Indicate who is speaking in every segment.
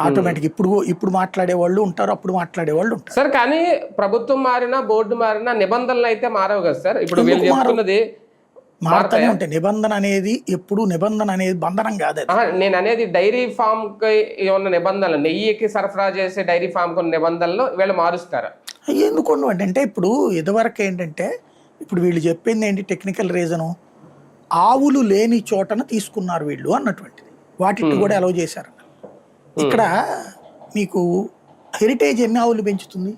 Speaker 1: Automatic ఇప్పుడు మాట్లాడే వాళ్ళు ఉంటారు, అప్పుడు మాట్లాడే వాళ్ళు ఉంటారు
Speaker 2: సార్. కానీ ప్రభుత్వం మారినా బోర్డు మారినా నిబంధనలు అయితే మారవు కదా సార్. ఇప్పుడు వీళ్ళు చెప్తున్నది
Speaker 1: మారుతూనే ఉంటాయి. నిబంధన అనేది ఎప్పుడు నిబంధన అనేది బంధనం కాదు.
Speaker 2: నేను అనేది డైరీ ఫామ్ కి ఉన్న నిబంధనలు, నెయ్యికి సరఫరా చేసే డైరీ ఫామ్ కి ఉన్న నిబంధనలు వీళ్ళు మారుస్తారా?
Speaker 1: ఎందుకు అంటే ఇప్పుడు ఇదివరకు ఏంటంటే, ఇప్పుడు వీళ్ళు చెప్పింది ఏంటి టెక్నికల్ రీజను, ఆవులు లేని చోటన తీసుకున్నారు వీళ్ళు అన్నటువంటిది. వాటిని కూడా అలౌ చేశారు. ఇక్కడ మీకు హెరిటేజ్ ఎన్ని ఆవులు పెంచుతుంది,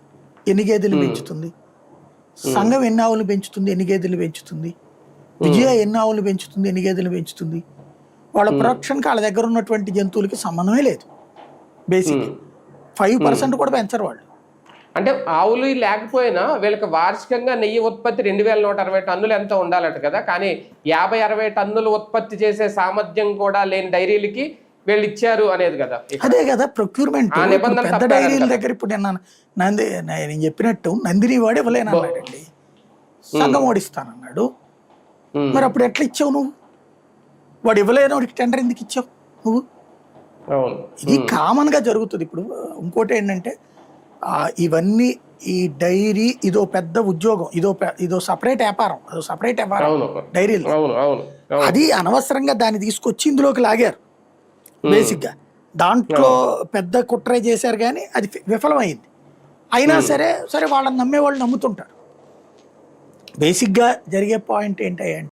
Speaker 1: ఎన్ని గేదెలు పెంచుతుంది, సంఘం ఎన్ని ఆవులు పెంచుతుంది, ఎన్ని గేదెలు పెంచుతుంది, విజయ ఎన్ని ఆవులు పెంచుతుంది, ఎన్ని గేదెలు పెంచుతుంది. వాళ్ళ ప్రొడక్షన్కి వాళ్ళ దగ్గర ఉన్నటువంటి జంతువులకి సంబంధమే లేదు. బేసిక్ 5% కూడా పెంచరు వాళ్ళు.
Speaker 2: అంటే ఆవులు లేకపోయినా వీళ్ళకి వార్షికంగా నెయ్యి ఉత్పత్తి 2160 టన్నులు ఎంత ఉండాలట కదా. కానీ 50-60 టన్నులు ఉత్పత్తి చేసే సామర్థ్యం కూడా లేని డైరీలకి వీళ్ళు ఇచ్చారు అనేది కదా.
Speaker 1: అదే కదా ప్రొక్యూర్మెంట్. పెద్ద డైరీల దగ్గర ఇప్పుడు నేను చెప్పినట్టు నందిని వాడు ఇవ్వలేనన్నాడండి, సంఘం ఓడిస్తానన్నాడు. మరి అప్పుడు ఎట్లా ఇచ్చావు నువ్వు? వాడు ఇవ్వలేని వాడికి టెండర్ ఎందుకు ఇచ్చావు నువ్వు? ఇది కామన్ గా జరుగుతుంది. ఇప్పుడు ఇంకోటి ఏంటంటే, ఇవన్నీ ఈ డైరీ ఇదో పెద్ద ఉద్యోగం, ఇదో సపరేట్ వ్యాపారం, అదో సపరేట్ వ్యాపారం డైరీలు. అది అనవసరంగా దాన్ని తీసుకొచ్చి ఇందులోకి లాగారు. బేసిక్ గా దాంట్లో పెద్ద కుట్ర చేశారు, కానీ అది విఫలమైంది. అయినా సరే వాళ్ళని నమ్మే వాళ్ళు నమ్ముతుంటారు. బేసిక్ గా జరిగే పాయింట్ ఏంటంటే